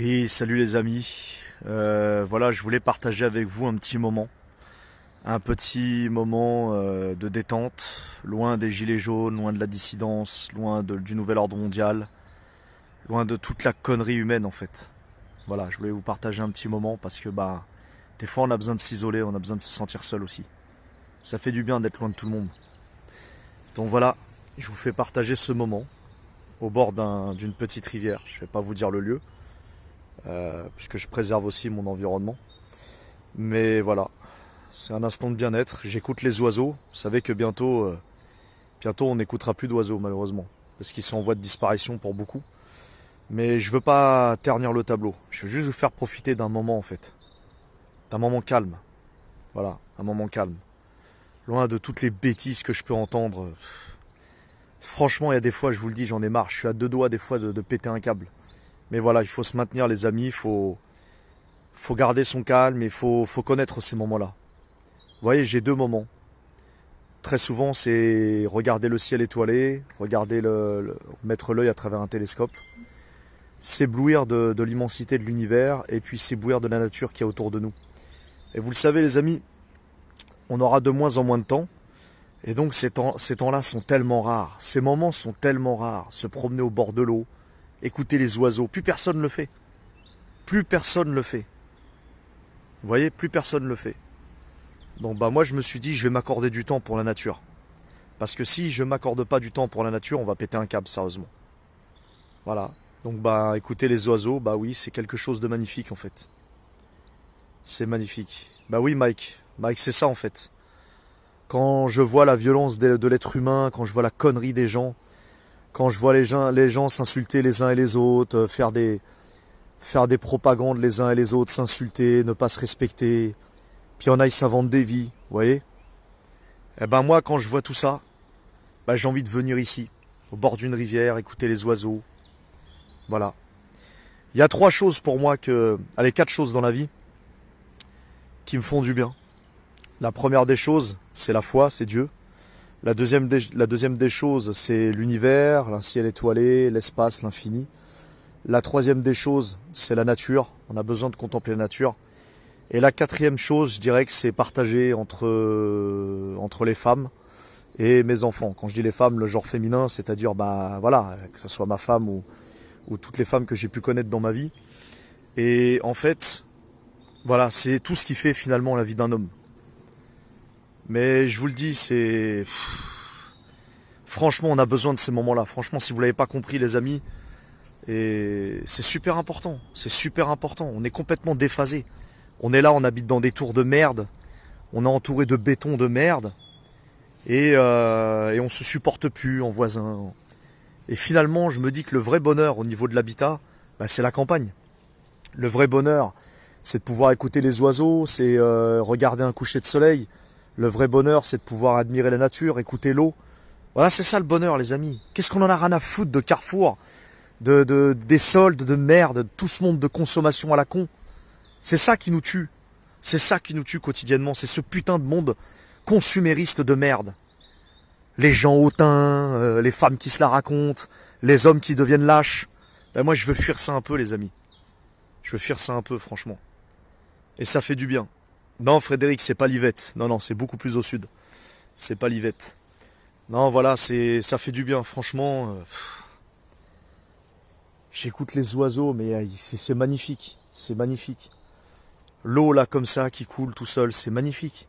Oui, salut les amis. Voilà, je voulais partager avec vous un petit moment de détente, loin des gilets jaunes, loin de la dissidence, du nouvel ordre mondial, loin de toute la connerie humaine en fait. Voilà, je voulais vous partager un petit moment parce que des fois on a besoin de s'isoler, on a besoin de se sentir seul aussi. Ça fait du bien d'être loin de tout le monde. Donc voilà, je vous fais partager ce moment au bord d'une petite rivière. Je vais pas vous dire le lieu, puisque je préserve aussi mon environnement. Mais voilà, c'est un instant de bien-être. J'écoute les oiseaux. Vous savez que bientôt on n'écoutera plus d'oiseaux malheureusement, parce qu'ils sont en voie de disparition pour beaucoup. Mais je veux pas ternir le tableau. Je veux juste vous faire profiter d'un moment en fait, d'un moment calme. Voilà, un moment calme. Loin de toutes les bêtises que je peux entendre. Franchement, il y a des fois, je vous le dis, j'en ai marre. Je suis à deux doigts des fois de péter un câble. Mais voilà, il faut se maintenir les amis, faut garder son calme et faut connaître ces moments-là. Vous voyez, j'ai deux moments. Très souvent, c'est regarder le ciel étoilé, mettre l'œil à travers un télescope, s'éblouir de l'immensité de l'univers et puis s'éblouir de la nature qui est autour de nous. Et vous le savez les amis, on aura de moins en moins de temps. Et donc ces temps-là sont tellement rares. Ces moments sont tellement rares. Se promener au bord de l'eau, écouter les oiseaux. Plus personne ne le fait. Plus personne ne le fait. Vous voyez, plus personne ne le fait. Donc moi je me suis dit je vais m'accorder du temps pour la nature. Parce que si je m'accorde pas du temps pour la nature, on va péter un câble sérieusement. Voilà. Donc écouter les oiseaux, oui, c'est quelque chose de magnifique en fait. C'est magnifique. Bah oui Mike. Mike, c'est ça en fait. Quand je vois la violence de l'être humain, quand je vois la connerie des gens, quand je vois les gens s'insulter les uns et les autres, faire des propagandes les uns et les autres, s'insulter, ne pas se respecter, puis il y en a, ils s'inventent des vies, vous voyez. Eh ben moi, quand je vois tout ça, j'ai envie de venir ici, au bord d'une rivière, écouter les oiseaux. Voilà. Il y a trois choses pour moi quatre choses dans la vie qui me font du bien. La première des choses, c'est la foi, c'est Dieu. La deuxième des choses, c'est l'univers, le ciel étoilé, l'espace, l'infini. La troisième des choses, c'est la nature. On a besoin de contempler la nature. Et la quatrième chose, je dirais que c'est partagé entre les femmes et mes enfants. Quand je dis les femmes, le genre féminin, c'est-à-dire voilà, que ce soit ma femme ou toutes les femmes que j'ai pu connaître dans ma vie. Et en fait, voilà, c'est tout ce qui fait finalement la vie d'un homme. Mais je vous le dis, franchement, on a besoin de ces moments-là. Franchement, si vous l'avez pas compris, les amis, et c'est super important. C'est super important. On est complètement déphasé. On est là, on habite dans des tours de merde. On est entouré de béton de merde. Et on se supporte plus en voisin. Et finalement, je me dis que le vrai bonheur au niveau de l'habitat, c'est la campagne. Le vrai bonheur, c'est de pouvoir écouter les oiseaux, c'est regarder un coucher de soleil. Le vrai bonheur, c'est de pouvoir admirer la nature, écouter l'eau. Voilà, c'est ça le bonheur, les amis. Qu'est-ce qu'on en a rien à foutre de Carrefour, des soldes de merde, de tout ce monde de consommation à la con. C'est ça qui nous tue. C'est ça qui nous tue quotidiennement. C'est ce putain de monde consumériste de merde. Les gens hautains, les femmes qui se la racontent, les hommes qui deviennent lâches. Moi, je veux fuir ça un peu, les amis. Je veux fuir ça un peu, franchement. Et ça fait du bien. Non, Frédéric, c'est pas l'Yvette. Non, non, c'est beaucoup plus au sud. C'est pas l'Yvette. Non, voilà, ça fait du bien, franchement. J'écoute les oiseaux, mais c'est magnifique. C'est magnifique. L'eau, là, comme ça, qui coule tout seul, c'est magnifique.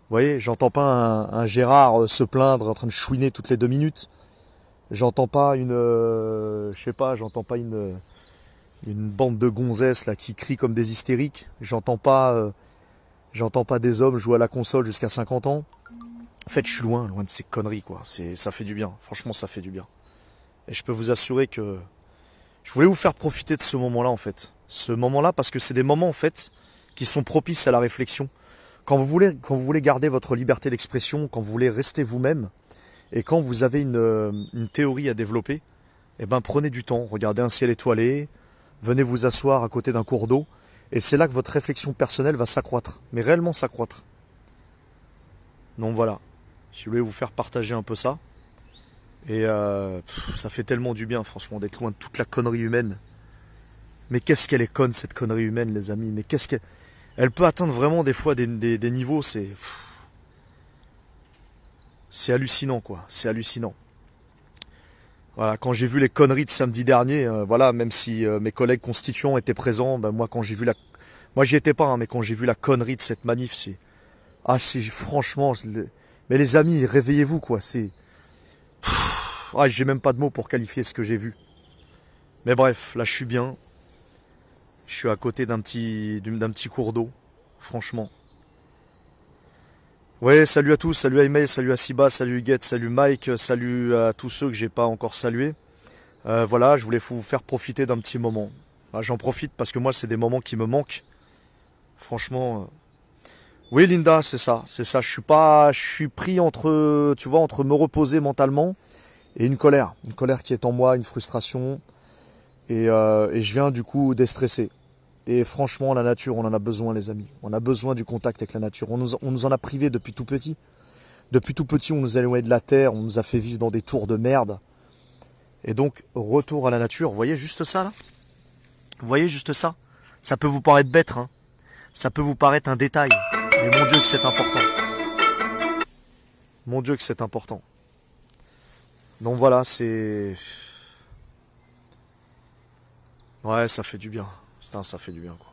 Vous voyez, j'entends pas un Gérard se plaindre en train de chouiner toutes les 2 minutes. J'entends pas une bande de gonzesses là qui crient comme des hystériques. J'entends pas des hommes jouer à la console jusqu'à 50 ans. En fait, je suis loin de ces conneries quoi. Ça fait du bien. Franchement, ça fait du bien. Et je peux vous assurer que je voulais vous faire profiter de ce moment-là en fait. Ce moment-là parce que c'est des moments en fait qui sont propices à la réflexion. Quand vous voulez garder votre liberté d'expression, quand vous voulez rester vous-même, et quand vous avez une théorie à développer, prenez du temps, regardez un ciel étoilé, venez vous asseoir à côté d'un cours d'eau, et c'est là que votre réflexion personnelle va s'accroître, mais réellement s'accroître. Donc voilà, je voulais vous faire partager un peu ça, et ça fait tellement du bien, franchement, d'être loin de toute la connerie humaine. Mais qu'est-ce qu'elle est conne, cette connerie humaine, les amis. Mais qu'est-ce qu'elle... Elle peut atteindre vraiment des fois des niveaux, c'est hallucinant, quoi. C'est hallucinant. Voilà, quand j'ai vu les conneries de samedi dernier, voilà, même si mes collègues constituants étaient présents, ben moi quand j'ai vu la... Moi j'y étais pas, hein, mais quand j'ai vu la connerie de cette manif, c'est... Ah, c'est franchement... Mais les amis, réveillez-vous, quoi. C'est... Ah, j'ai même pas de mots pour qualifier ce que j'ai vu. Mais bref, là je suis bien. Je suis à côté d'un petit cours d'eau, franchement. Ouais, salut à tous, salut à Email, salut à Siba, salut Huguette, salut Mike, salut à tous ceux que j'ai pas encore salués. Voilà, je voulais vous faire profiter d'un petit moment. Ah, j'en profite parce que moi, c'est des moments qui me manquent. Franchement. Oui, Linda, c'est ça, c'est ça. Je suis pris entre, tu vois, entre me reposer mentalement et une colère qui est en moi, une frustration, et je viens du coup déstresser. Et franchement, la nature, on en a besoin, les amis. On a besoin du contact avec la nature. On nous en a privés depuis tout petit. Depuis tout petit, on nous a éloigné de la terre, on nous a fait vivre dans des tours de merde. Et donc, retour à la nature. Vous voyez juste ça, là? Vous voyez juste ça? Ça peut vous paraître bête, hein. Ça peut vous paraître un détail. Mais mon Dieu que c'est important. Mon Dieu que c'est important. Donc voilà, c'est... Ouais, ça fait du bien. Putain, ça fait du bien, quoi.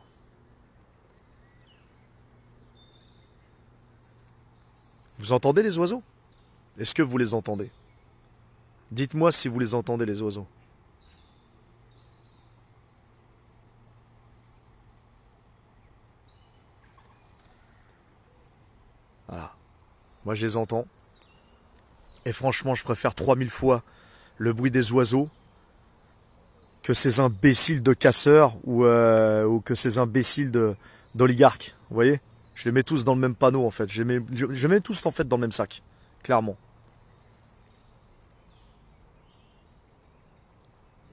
Vous entendez les oiseaux? Est-ce que vous les entendez? Dites-moi si vous les entendez, les oiseaux. Voilà. Moi, je les entends. Et franchement, je préfère 3000 fois le bruit des oiseaux que ces imbéciles de casseurs ou que ces imbéciles d'oligarques. Vous voyez? Je les mets tous dans le même panneau, en fait. Je mets tous, en fait, dans le même sac. Clairement.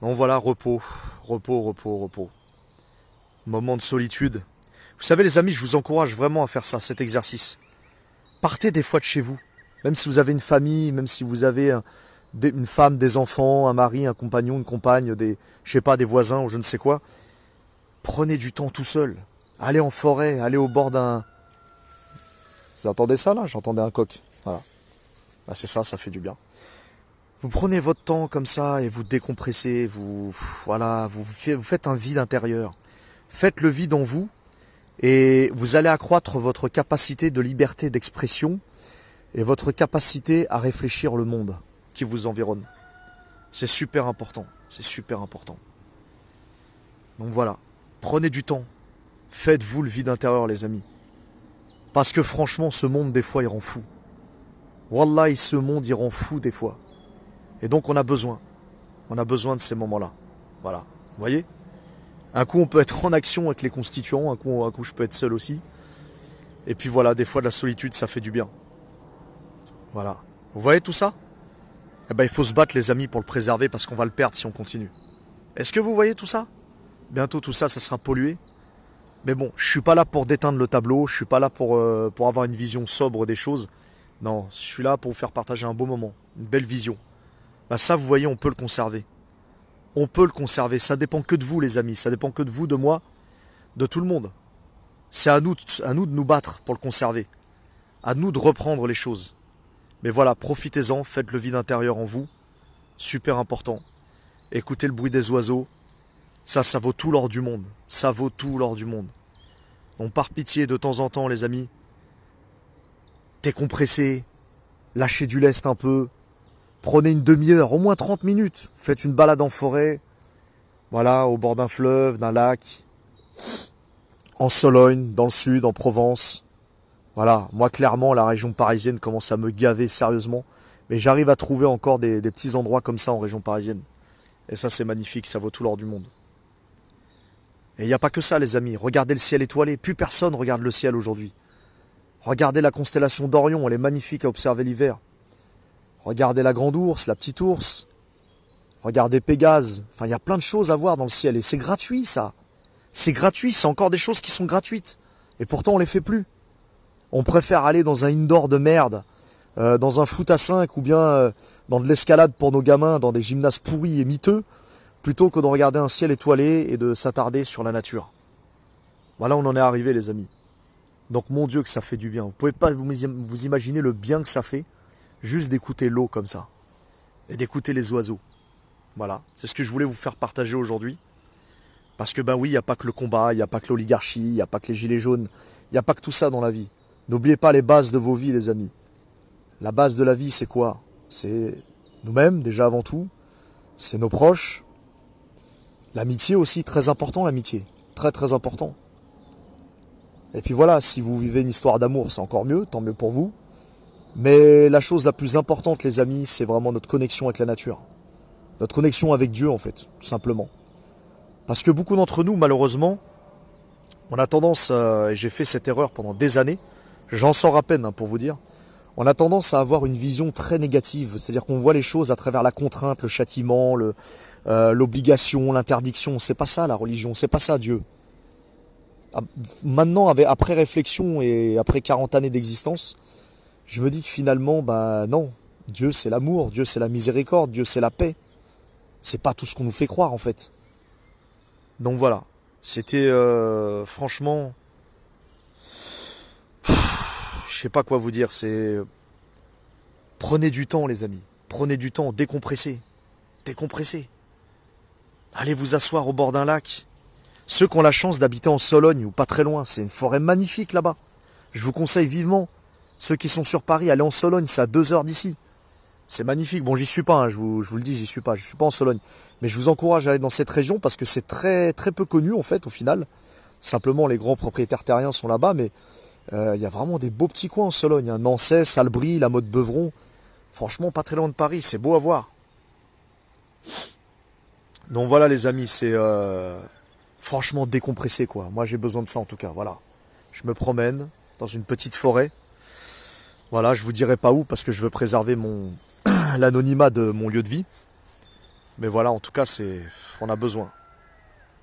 Donc voilà, repos. Repos, repos, repos. Moment de solitude. Vous savez, les amis, je vous encourage vraiment à faire ça, cet exercice. Partez des fois de chez vous. Même si vous avez une famille, même si vous avez une femme, des enfants, un mari, un compagnon, une compagne, je sais pas, des voisins ou je ne sais quoi. Prenez du temps tout seul. Allez en forêt, allez au bord d'un... Vous entendez ça là? J'entendais un coq. Voilà. Bah, c'est ça, ça fait du bien. Vous prenez votre temps comme ça et vous décompressez, voilà, vous faites un vide intérieur. Faites le vide en vous et vous allez accroître votre capacité de liberté d'expression et votre capacité à réfléchir le monde qui vous environne. C'est super important, c'est super important. Donc voilà, prenez du temps, faites-vous le vide intérieur les amis. Parce que franchement, ce monde des fois il rend fou. Wallah, ce monde il rend fou des fois. Et donc on a besoin de ces moments-là. Voilà, vous voyez? Un coup on peut être en action avec les constituants, un coup je peux être seul aussi. Et puis voilà, des fois de la solitude ça fait du bien. Voilà. Vous voyez tout ça? Eh ben il faut se battre les amis pour le préserver parce qu'on va le perdre si on continue. Est-ce que vous voyez tout ça? Bientôt tout ça, ça sera pollué. Mais bon, je suis pas là pour déteindre le tableau, je suis pas là pour avoir une vision sobre des choses. Non, je suis là pour vous faire partager un beau moment, une belle vision. Bah ça, vous voyez, on peut le conserver. On peut le conserver, ça dépend que de vous les amis, ça dépend que de vous, de moi, de tout le monde. C'est à nous de nous battre pour le conserver. À nous de reprendre les choses. Mais voilà, profitez-en, faites le vide intérieur en vous. Super important. Écoutez le bruit des oiseaux. Ça vaut tout l'or du monde. Ça vaut tout l'or du monde. Donc par pitié, de temps en temps, les amis, décompressez, lâchez du lest un peu, prenez une demi-heure, au moins 30 minutes, faites une balade en forêt, voilà, au bord d'un fleuve, d'un lac, en Sologne, dans le sud, en Provence. Voilà, moi clairement, la région parisienne commence à me gaver sérieusement, mais j'arrive à trouver encore des petits endroits comme ça en région parisienne. Et ça, c'est magnifique, ça vaut tout l'or du monde. Et il n'y a pas que ça, les amis. Regardez le ciel étoilé. Plus personne regarde le ciel aujourd'hui. Regardez la constellation d'Orion. Elle est magnifique à observer l'hiver. Regardez la grande ours, la petite ours. Regardez Pégase. Enfin, il y a plein de choses à voir dans le ciel. Et c'est gratuit, ça. C'est gratuit. C'est encore des choses qui sont gratuites. Et pourtant, on les fait plus. On préfère aller dans un indoor de merde, dans un foot à 5 ou bien dans de l'escalade pour nos gamins, dans des gymnases pourris et miteux, plutôt que de regarder un ciel étoilé et de s'attarder sur la nature. Voilà, on en est arrivé les amis. Donc mon Dieu que ça fait du bien. Vous pouvez pas vous imaginer le bien que ça fait juste d'écouter l'eau comme ça et d'écouter les oiseaux. Voilà, c'est ce que je voulais vous faire partager aujourd'hui. Parce que ben oui, il n'y a pas que le combat, il n'y a pas que l'oligarchie, il n'y a pas que les gilets jaunes, il n'y a pas que tout ça dans la vie. N'oubliez pas les bases de vos vies les amis. La base de la vie c'est quoi? C'est nous-mêmes déjà avant tout, c'est nos proches. L'amitié aussi, très important l'amitié, très très important. Et puis voilà, si vous vivez une histoire d'amour, c'est encore mieux, tant mieux pour vous. Mais la chose la plus importante, les amis, c'est vraiment notre connexion avec la nature. Notre connexion avec Dieu, en fait, tout simplement. Parce que beaucoup d'entre nous, malheureusement, on a tendance, et j'ai fait cette erreur pendant des années, j'en sors à peine, hein, pour vous dire, on a tendance à avoir une vision très négative, c'est-à-dire qu'on voit les choses à travers la contrainte, le châtiment, l'obligation, l'interdiction. C'est pas ça la religion, c'est pas ça Dieu. Maintenant, après réflexion et après 40 années d'existence, je me dis que finalement, bah non, Dieu c'est l'amour, Dieu c'est la miséricorde, Dieu c'est la paix. C'est pas tout ce qu'on nous fait croire en fait. Donc voilà, c'était franchement, je sais pas quoi vous dire, c'est prenez du temps les amis, prenez du temps, décompressez, décompressez. Allez vous asseoir au bord d'un lac. Ceux qui ont la chance d'habiter en Sologne ou pas très loin, c'est une forêt magnifique là-bas. Je vous conseille vivement. Ceux qui sont sur Paris, allez en Sologne, c'est à 2 heures d'ici. C'est magnifique. Bon, j'y suis pas, hein, je vous le dis, j'y suis pas. Je suis pas en Sologne. Mais je vous encourage à aller dans cette région parce que c'est très très peu connu en fait au final. Simplement, les grands propriétaires terriens sont là-bas, mais il y a vraiment des beaux petits coins en Sologne. Hein. Nançay, Salbris, la Motte Beuvron. Franchement, pas très loin de Paris. C'est beau à voir. Donc voilà les amis, c'est franchement décompressé quoi. Moi j'ai besoin de ça en tout cas, voilà. Je me promène dans une petite forêt. Voilà, je vous dirai pas où parce que je veux préserver mon l'anonymat de mon lieu de vie. Mais voilà, en tout cas, on a besoin.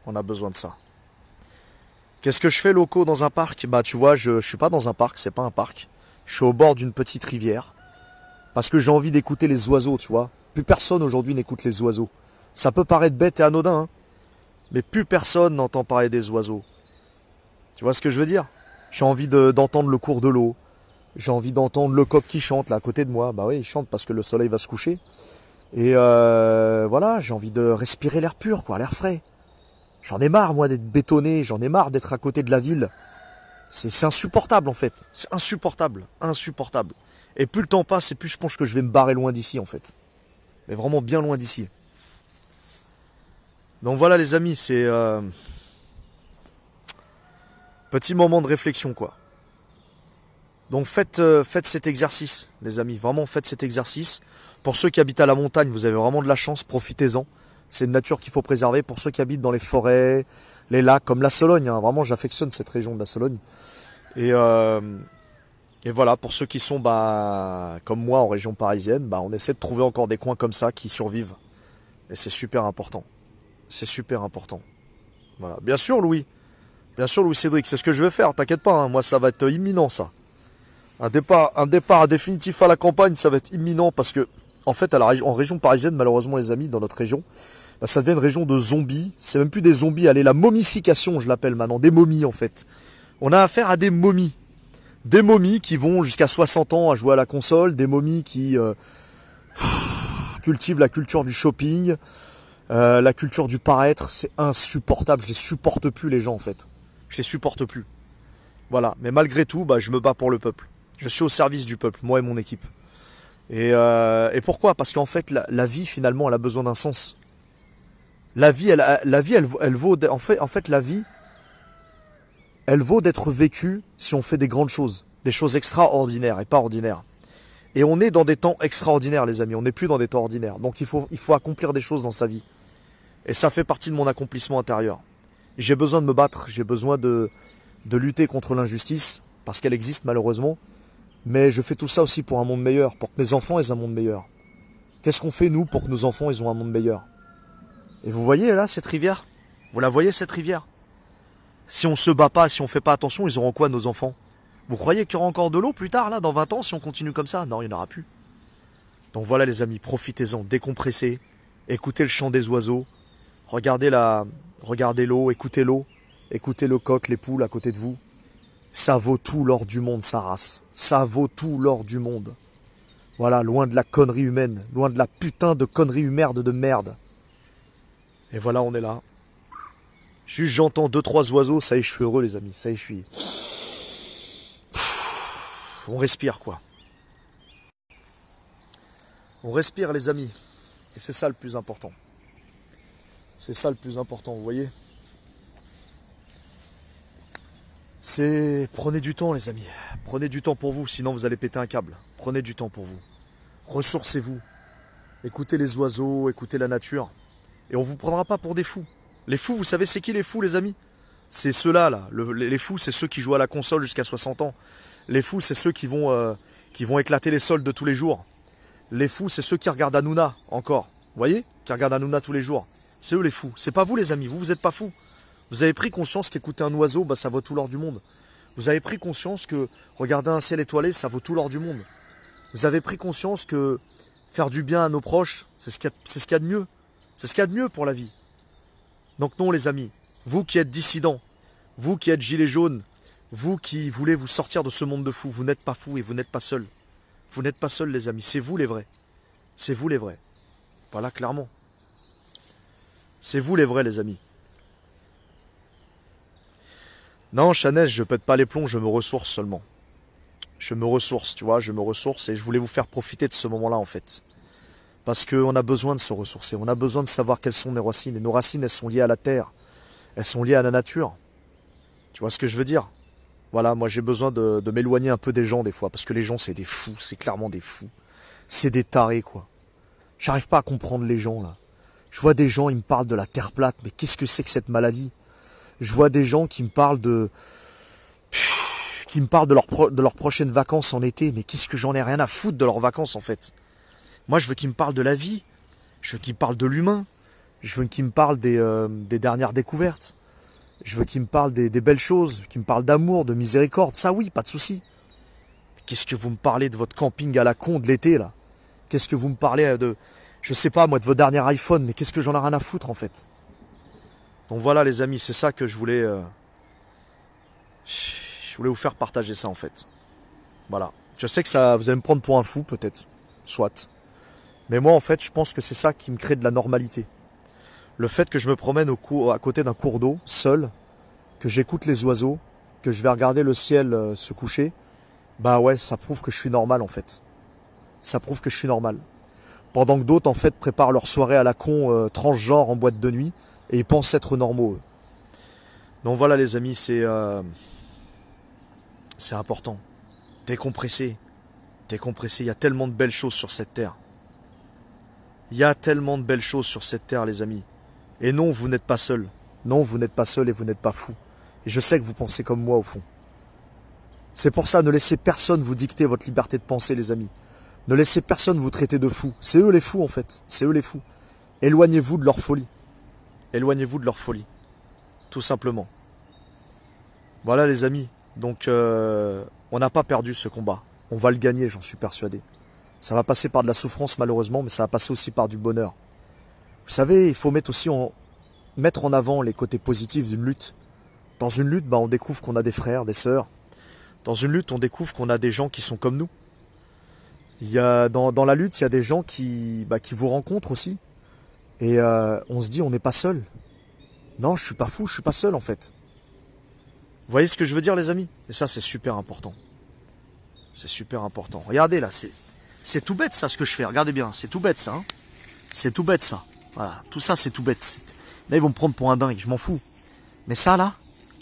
On a besoin de ça. Qu'est-ce que je fais locaux dans un parc? Bah tu vois, je suis pas dans un parc, c'est pas un parc. Je suis au bord d'une petite rivière parce que j'ai envie d'écouter les oiseaux, tu vois. Plus personne aujourd'hui n'écoute les oiseaux. Ça peut paraître bête et anodin, hein, mais plus personne n'entend parler des oiseaux. Tu vois ce que je veux dire? J'ai envie d'entendre le cours de l'eau. J'ai envie d'entendre le coq qui chante là à côté de moi. Bah oui, il chante parce que le soleil va se coucher. Et voilà, j'ai envie de respirer l'air pur, quoi, l'air frais. J'en ai marre, moi, d'être bétonné. J'en ai marre d'être à côté de la ville. C'est insupportable, en fait. C'est insupportable. Insupportable. Et plus le temps passe, et plus je pense que je vais me barrer loin d'ici, en fait. Mais vraiment bien loin d'ici. Donc voilà, les amis, c'est... petit moment de réflexion, quoi. Donc faites cet exercice, les amis. Vraiment, faites cet exercice. Pour ceux qui habitent à la montagne, vous avez vraiment de la chance, profitez-en. C'est une nature qu'il faut préserver. Pour ceux qui habitent dans les forêts, les lacs, comme la Sologne, hein, vraiment, j'affectionne cette région de la Sologne. Et voilà, pour ceux qui sont, bah, comme moi, en région parisienne, bah, on essaie de trouver encore des coins comme ça qui survivent. Et c'est super important. C'est super important. Voilà. Bien sûr, Louis. Bien sûr, Louis Cédric, c'est ce que je vais faire. T'inquiète pas, hein, moi, ça va être imminent, ça. Un départ définitif à la campagne, ça va être imminent parce que, en fait, en région parisienne, malheureusement, les amis, dans notre région, bah, ça devient une région de zombies. C'est même plus des zombies, allez, la momification, je l'appelle maintenant, des momies, en fait. On a affaire à des momies. Des momies qui vont jusqu'à 60 ans à jouer à la console, des momies qui cultivent la culture du shopping, la culture du paraître. C'est insupportable, je les supporte plus, les gens, en fait. Je les supporte plus. Voilà, mais malgré tout, bah, je me bats pour le peuple. Je suis au service du peuple, moi et mon équipe. Et pourquoi? Parce qu'en fait, la vie, finalement, elle a besoin d'un sens. La vie, elle vaut... En fait, la vie, elle vaut d'être vécue si on fait des grandes choses. Des choses extraordinaires et pas ordinaires. Et on est dans des temps extraordinaires, les amis. On n'est plus dans des temps ordinaires. Donc, il faut accomplir des choses dans sa vie. Et ça fait partie de mon accomplissement intérieur. J'ai besoin de me battre. J'ai besoin de lutter contre l'injustice. Parce qu'elle existe, malheureusement. Mais je fais tout ça aussi pour un monde meilleur, pour que mes enfants aient un monde meilleur. Qu'est-ce qu'on fait, nous, pour que nos enfants aient un monde meilleur? Et vous voyez, là, cette rivière? Vous la voyez, cette rivière? Si on se bat pas, si on fait pas attention, ils auront quoi, nos enfants? Vous croyez qu'il y aura encore de l'eau plus tard, là, dans 20 ans, si on continue comme ça? Non, il n'y en aura plus. Donc voilà, les amis, profitez-en, décompressez, écoutez le chant des oiseaux, Regardez l'eau, écoutez le coq, les poules à côté de vous. Ça vaut tout l'or du monde, sa race. Ça vaut tout l'or du monde. Voilà, loin de la connerie humaine, loin de la putain de connerie humerde de merde. Et voilà, on est là. Juste j'entends 2-3 oiseaux, ça y est, je suis heureux les amis, ça y est, je suis... On respire quoi. On respire les amis. Et c'est ça le plus important. C'est ça le plus important, vous voyez. C'est... Prenez du temps les amis. Prenez du temps pour vous, sinon vous allez péter un câble. Prenez du temps pour vous. Ressourcez-vous. Écoutez les oiseaux, écoutez la nature. Et on vous prendra pas pour des fous. Les fous, vous savez c'est qui les fous les amis? C'est ceux-là là. Les fous, c'est ceux qui jouent à la console jusqu'à 60 ans. Les fous, c'est ceux qui vont éclater les soldes de tous les jours. Les fous, c'est ceux qui regardent Hanouna encore. Vous voyez? Qui regardent Hanouna tous les jours. C'est eux les fous. C'est pas vous les amis. Vous êtes pas fous. Vous avez pris conscience qu'écouter un oiseau, bah, ça vaut tout l'or du monde. Vous avez pris conscience que regarder un ciel étoilé, ça vaut tout l'or du monde. Vous avez pris conscience que faire du bien à nos proches, c'est ce qu'il y a de mieux. C'est ce qu'il y a de mieux pour la vie. Donc non les amis, vous qui êtes dissidents, vous qui êtes gilets jaunes, vous qui voulez vous sortir de ce monde de fous, vous n'êtes pas fous et vous n'êtes pas seuls. Vous n'êtes pas seuls les amis, c'est vous les vrais. C'est vous les vrais. Voilà clairement. C'est vous les vrais les amis. Non Chanel, je pète pas les plombs, je me ressource seulement. Je me ressource, tu vois, je me ressource et je voulais vous faire profiter de ce moment-là en fait. Parce qu'on a besoin de se ressourcer, on a besoin de savoir quelles sont nos racines. Et nos racines, elles sont liées à la terre, elles sont liées à la nature. Tu vois ce que je veux dire? Voilà, moi j'ai besoin de m'éloigner un peu des gens des fois, parce que les gens c'est des fous, c'est clairement des fous. C'est des tarés quoi. J'arrive pas à comprendre les gens là. Je vois des gens, ils me parlent de la terre plate, mais qu'est-ce que c'est que cette maladie? Je vois des gens qui me parlent de leurs prochaines vacances en été, mais qu'est-ce que j'en ai rien à foutre de leurs vacances en fait. Moi je veux qu'ils me parlent de la vie, je veux qu'ils me parlent de l'humain, je veux qu'ils me parlent des dernières découvertes, je veux qu'ils me parlent des belles choses, qu'ils me parlent d'amour, de miséricorde, ça oui, pas de souci. Qu'est-ce que vous me parlez de votre camping à la con de l'été là? Qu'est-ce que vous me parlez de, je sais pas moi, de vos derniers iPhone, mais qu'est-ce que j'en ai rien à foutre en fait. Donc voilà les amis, c'est ça que je voulais vous faire partager ça en fait. Voilà. Je sais que ça, vous allez me prendre pour un fou peut-être, soit. Mais moi en fait, je pense que c'est ça qui me crée de la normalité. Le fait que je me promène à côté d'un cours d'eau, seul, que j'écoute les oiseaux, que je vais regarder le ciel se coucher, bah ouais, ça prouve que je suis normal en fait. Ça prouve que je suis normal. Pendant que d'autres en fait préparent leur soirée à la con transgenre en boîte de nuit et ils pensent être normaux. Eux. Donc voilà les amis, c'est important. Décompresser. Décompresser, il y a tellement de belles choses sur cette terre. Il y a tellement de belles choses sur cette terre les amis. Et non, vous n'êtes pas seul. Non, vous n'êtes pas seul et vous n'êtes pas fou. Et je sais que vous pensez comme moi au fond. C'est pour ça, ne laissez personne vous dicter votre liberté de penser les amis. Ne laissez personne vous traiter de fou. C'est eux les fous en fait. C'est eux les fous. Éloignez-vous de leur folie. Éloignez-vous de leur folie. Tout simplement. Voilà les amis. Donc on n'a pas perdu ce combat. On va le gagner, j'en suis persuadé. Ça va passer par de la souffrance malheureusement, mais ça va passer aussi par du bonheur. Vous savez, il faut mettre en avant les côtés positifs d'une lutte. Dans une lutte, bah, on découvre qu'on a des frères, des sœurs. Dans une lutte, on découvre qu'on a des gens qui sont comme nous. Il y a, dans la lutte, il y a des gens qui vous rencontrent aussi. Et on se dit, on n'est pas seul. Non, je suis pas fou, je suis pas seul en fait. Vous voyez ce que je veux dire les amis? Et ça, c'est super important. C'est super important. Regardez là, c'est tout bête ça ce que je fais. Regardez bien, c'est tout bête ça. Hein, c'est tout bête ça. Voilà, tout ça c'est tout bête. Là ils vont me prendre pour un dingue, je m'en fous. Mais ça là,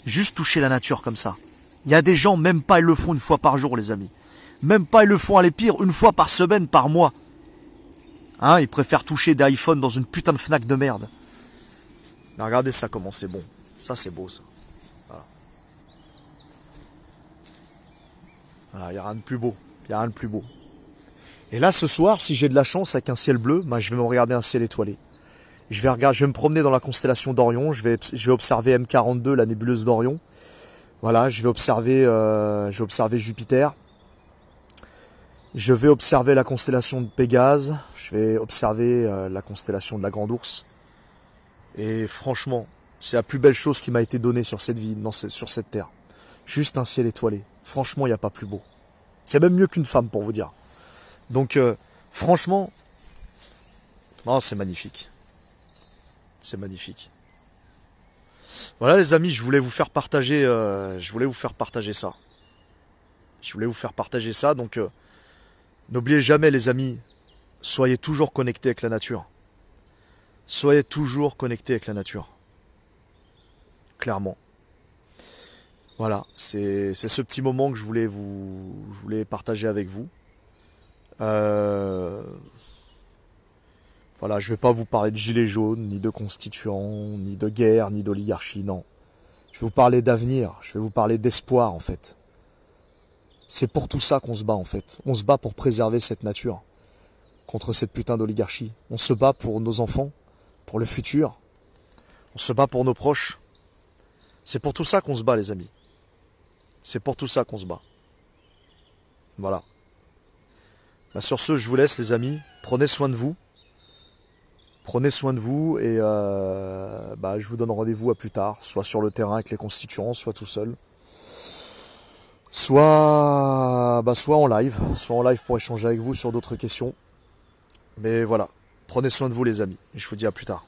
juste toucher la nature comme ça. Il y a des gens, même pas ils le font une fois par jour les amis. Même pas ils le font à les pires, une fois par semaine, par mois. Hein, ils préfèrent toucher des iPhones dans une putain de Fnac de merde. Mais regardez ça comment c'est bon. Ça c'est beau ça. Voilà. Voilà, il n'y a rien de plus beau. Il n'y a rien de plus beau. Et là, ce soir, si j'ai de la chance avec un ciel bleu, bah, je vais me regarder un ciel étoilé. Je vais me promener dans la constellation d'Orion. Je vais observer M42, la nébuleuse d'Orion. Voilà, je vais observer Jupiter. Je vais observer la constellation de Pégase. Je vais observer la constellation de la Grande Ourse. Et franchement, c'est la plus belle chose qui m'a été donnée sur cette vie, sur cette terre. Juste un ciel étoilé. Franchement, il n'y a pas plus beau. C'est même mieux qu'une femme, pour vous dire. Donc, franchement, non, c'est magnifique. C'est magnifique. Voilà, les amis, je voulais vous faire partager, ça. Je voulais vous faire partager ça. Donc, n'oubliez jamais, les amis, soyez toujours connectés avec la nature. Soyez toujours connectés avec la nature. Clairement. Voilà, c'est ce petit moment que je voulais partager avec vous. Euh, voilà, je vais pas vous parler de gilets jaunes, ni de constituants, ni de guerre, ni d'oligarchie, non. Je vais vous parler d'avenir, je vais vous parler d'espoir en fait. C'est pour tout ça qu'on se bat en fait. On se bat pour préserver cette nature contre cette putain d'oligarchie. On se bat pour nos enfants, pour le futur. On se bat pour nos proches. C'est pour tout ça qu'on se bat, les amis. C'est pour tout ça qu'on se bat. Voilà. Bah, sur ce, je vous laisse, les amis. Prenez soin de vous. Prenez soin de vous et bah, je vous donne rendez-vous à plus tard, soit sur le terrain avec les constituants, soit tout seul, soit en live pour échanger avec vous sur d'autres questions. Mais voilà, prenez soin de vous les amis, et je vous dis à plus tard.